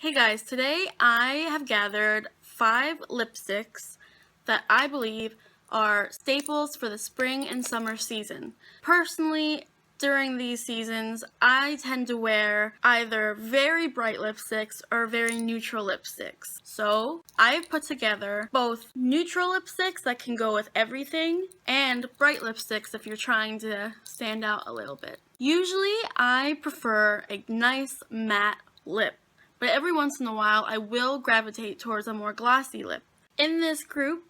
Hey guys, today I have gathered 5 lipsticks that I believe are staples for the spring and summer season. Personally, during these seasons, I tend to wear either very bright lipsticks or very neutral lipsticks. So, I've put together both neutral lipsticks that can go with everything and bright lipsticks if you're trying to stand out a little bit. Usually, I prefer a nice matte lip, but every once in a while I will gravitate towards a more glossy lip. In this group,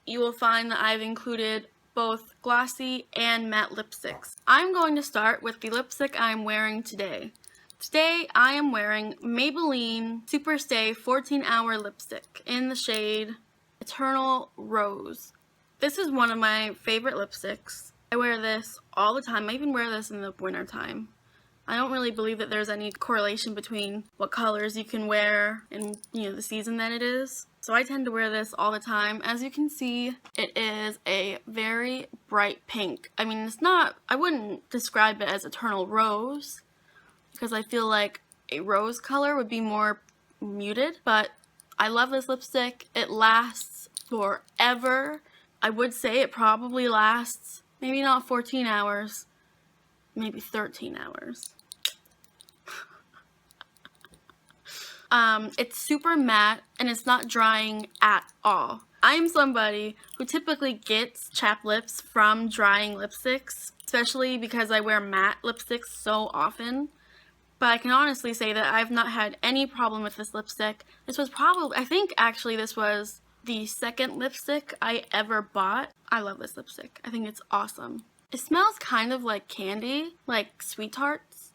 you will find that I've included both glossy and matte lipsticks. I'm going to start with the lipstick I'm wearing today. Today I am wearing Maybelline SuperStay 14-Hour Lipstick in the shade Eternal Rose. This is one of my favorite lipsticks. I wear this all the time. I even wear this in the winter time. I don't really believe that there's any correlation between what colors you can wear and, the season that it is. So I tend to wear this all the time. As you can see, it is a very bright pink. I mean, I wouldn't describe it as Eternal Rose because I feel like a rose color would be more muted, but I love this lipstick. It lasts forever. I would say it probably lasts maybe not 14 hours, maybe 13 hours. It's super matte and it's not drying at all. I am somebody who typically gets chapped lips from drying lipsticks, especially because I wear matte lipsticks so often. But I can honestly say that I've not had any problem with this lipstick. I think actually this was the second lipstick I ever bought. I love this lipstick. I think it's awesome. It smells kind of like candy, like sweet tarts,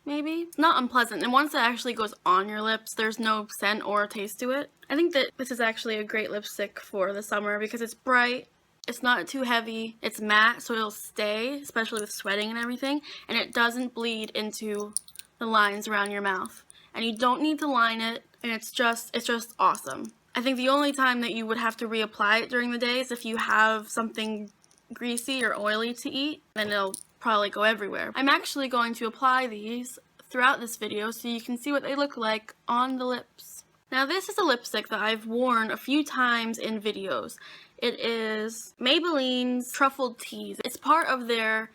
maybe. It's not unpleasant, and once it actually goes on your lips, there's no scent or taste to it. I think that this is actually a great lipstick for the summer because it's bright, it's not too heavy, it's matte, so it'll stay, especially with sweating and everything, and it doesn't bleed into the lines around your mouth. And you don't need to line it, and it's just awesome. I think the only time that you would have to reapply it during the day is if you have something greasy or oily to eat, then it'll probably go everywhere. I'm actually going to apply these throughout this video so you can see what they look like on the lips. Now this is a lipstick that I've worn a few times in videos. It is Maybelline's Truffle Tease. It's part of their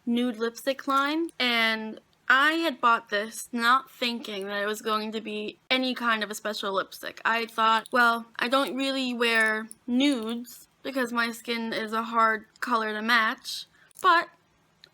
nude lipstick line, and I had bought this not thinking that it was going to be any kind of a special lipstick. I thought, well, I don't really wear nudes because my skin is a hard color to match, but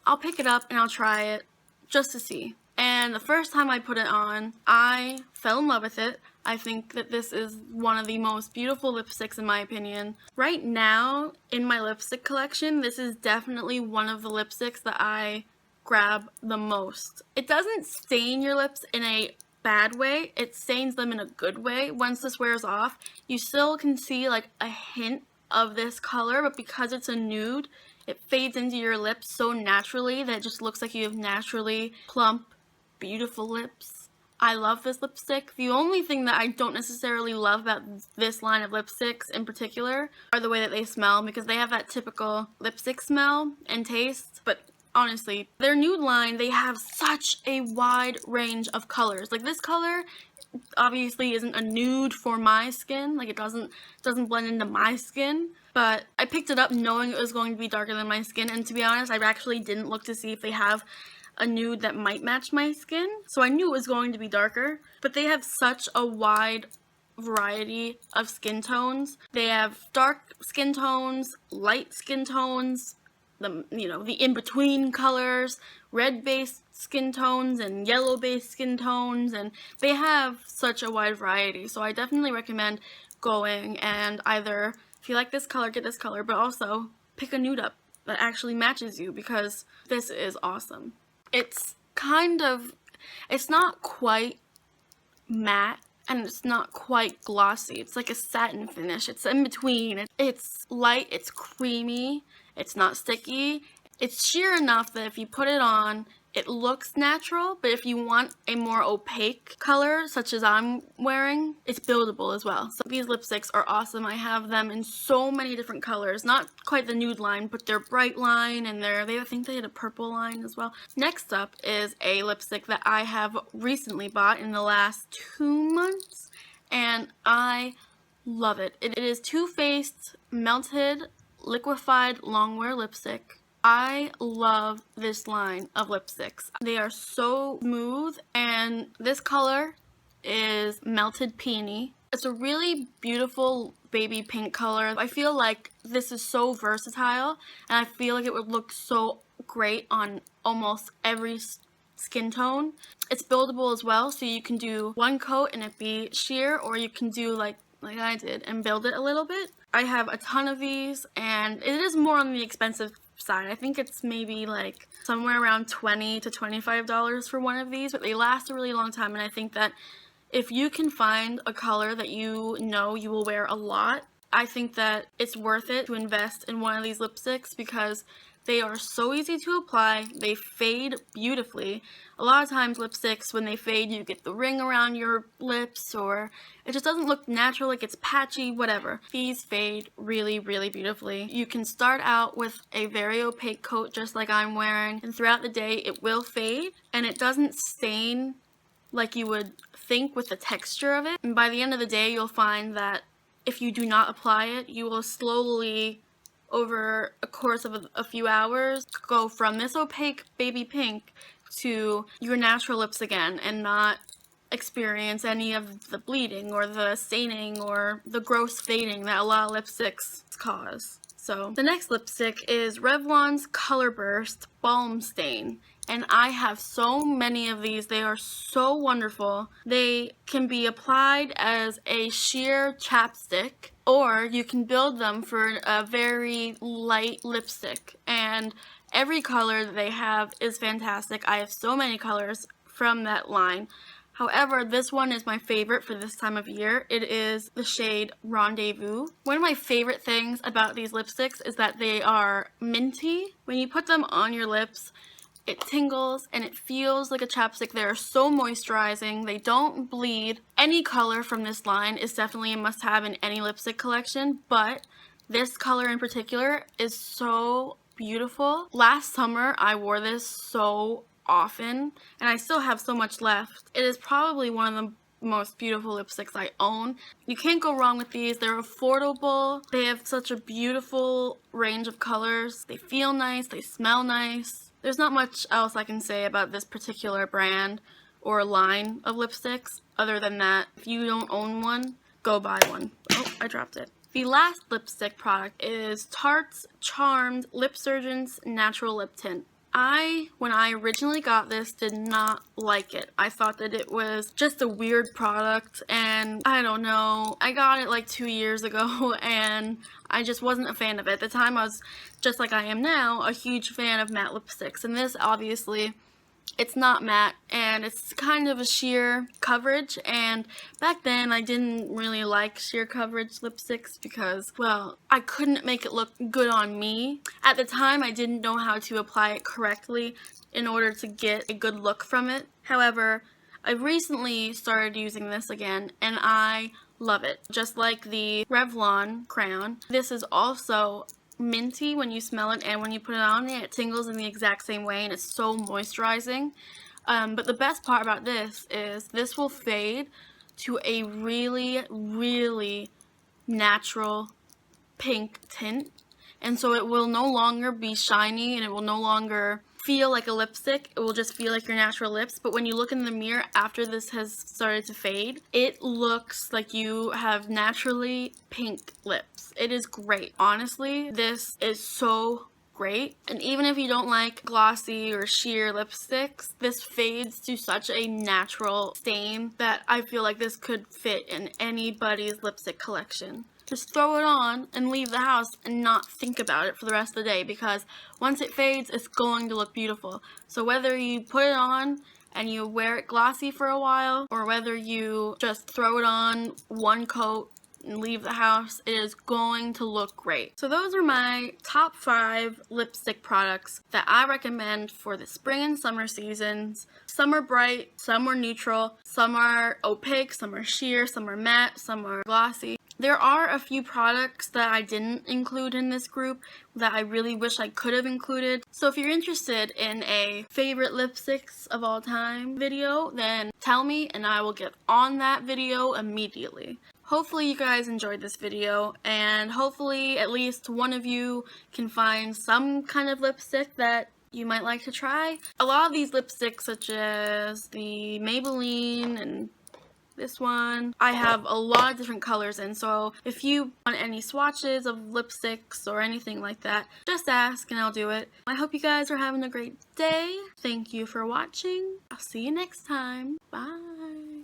I'll pick it up and I'll try it just to see. And the first time I put it on, I fell in love with it. I think that this is one of the most beautiful lipsticks in my opinion. Right now, in my lipstick collection, this is definitely one of the lipsticks that I grab the most. It doesn't stain your lips in a bad way, it stains them in a good way. Once this wears off, you still can see like a hint of this color, but because it's a nude, it fades into your lips so naturally that it just looks like you have naturally plump, beautiful lips. I love this lipstick. The only thing that I don't necessarily love about this line of lipsticks in particular are the way that they smell, because they have that typical lipstick smell and taste, but honestly, their nude line, they have such a wide range of colors. Like this color obviously isn't a nude for my skin, like it doesn't blend into my skin, but I picked it up knowing it was going to be darker than my skin, and to be honest, I actually didn't look to see if they have a nude that might match my skin, so I knew it was going to be darker, but they have such a wide variety of skin tones. They have dark skin tones, light skin tones, the in-between colors, red-based skin tones and yellow-based skin tones, and they have such a wide variety. So I definitely recommend going and either, if you like this color, get this color, but also pick a nude up that actually matches you, because this is awesome. It's not quite matte, and it's not quite glossy. It's like a satin finish. It's in between. It's light, it's creamy, it's not sticky. It's sheer enough that if you put it on, it looks natural, but if you want a more opaque color, such as I'm wearing, it's buildable as well. So these lipsticks are awesome. I have them in so many different colors. Not quite the nude line, but their bright line, and I think they had a purple line as well. Next up is a lipstick that I have recently bought in the last 2 months. and I love it. It is Too Faced Melted Liquefied Longwear Lipstick. I love this line of lipsticks. They are so smooth, and this color is Melted Peony. It's a really beautiful baby pink color. I feel like this is so versatile, and I feel like it would look so great on almost every skin tone. It's buildable as well, so you can do one coat and it be sheer, or you can do like I did and build it a little bit. I have a ton of these, and it is more on the expensive side. I think it's maybe like somewhere around $20 to $25 for one of these, but they last a really long time, and I think that if you can find a color that you know you will wear a lot, I think that it's worth it to invest in one of these lipsticks because they are so easy to apply. They fade beautifully. A lot of times lipsticks, when they fade, you get the ring around your lips, or it just doesn't look natural, like it's patchy, whatever. These fade really, really beautifully. You can start out with a very opaque coat just like I'm wearing, and throughout the day it will fade, and it doesn't stain like you would think with the texture of it. And by the end of the day, you'll find that if you do not apply it, you will slowly, over a course of a few hours, go from this opaque baby pink to your natural lips again and not experience any of the bleeding or the staining or the gross fading that a lot of lipsticks cause. So the next lipstick is Revlon's Colorburst Balm Stain. And I have so many of these. They are so wonderful. They can be applied as a sheer chapstick, or you can build them for a very light lipstick. And every color that they have is fantastic. I have so many colors from that line. However, this one is my favorite for this time of year. It is the shade Rendezvous. One of my favorite things about these lipsticks is that they are minty. When you put them on your lips, it tingles and it feels like a chapstick. They are so moisturizing. They don't bleed. Any color from this line is definitely a must-have in any lipstick collection, but this color in particular is so beautiful. Last summer, I wore this so often, and I still have so much left. It is probably one of the most beautiful lipsticks I own. You can't go wrong with these. They're affordable. They have such a beautiful range of colors. They feel nice. They smell nice. There's not much else I can say about this particular brand or line of lipsticks other than that if you don't own one, go buy one. Oh, I dropped it. The last lipstick product is Tarte's Charmed Lipsurgence Natural Lip Tint. When I originally got this, did not like it. I thought that it was just a weird product, and I don't know. I got it like 2 years ago, and I just wasn't a fan of it. At the time, I was, just like I am now, a huge fan of matte lipsticks, and this, obviously, it's not matte, and it's kind of a sheer coverage, and back then I didn't really like sheer coverage lipsticks because, well, I couldn't make it look good on me. At the time, I didn't know how to apply it correctly in order to get a good look from it. However, I recently started using this again, and I love it. Just like the Revlon crayon, this is also minty when you smell it, and when you put it on, it tingles in the exact same way, and it's so moisturizing. But the best part about this is this will fade to a really, really natural pink tint, and so it will no longer be shiny, and it will no longer feel like a lipstick. It will just feel like your natural lips. But when you look in the mirror after this has started to fade, it looks like you have naturally pink lips. It is great. Honestly, this is so great. And even if you don't like glossy or sheer lipsticks, this fades to such a natural stain that I feel like this could fit in anybody's lipstick collection. Just throw it on and leave the house and not think about it for the rest of the day, because once it fades, it's going to look beautiful. So whether you put it on and you wear it glossy for a while, or whether you just throw it on one coat, and leave the house, it is going to look great. So those are my top 5 lipstick products that I recommend for the spring and summer seasons. Some are bright, some are neutral, some are opaque, some are sheer, some are matte, some are glossy. There are a few products that I didn't include in this group that I really wish I could have included. So if you're interested in a favorite lipsticks of all time video, then tell me and I will get on that video immediately. Hopefully you guys enjoyed this video, and hopefully at least one of you can find some kind of lipstick that you might like to try. A lot of these lipsticks, such as the Maybelline and this one, I have a lot of different colors in, so if you want any swatches of lipsticks or anything like that, just ask and I'll do it. I hope you guys are having a great day. Thank you for watching. I'll see you next time. Bye.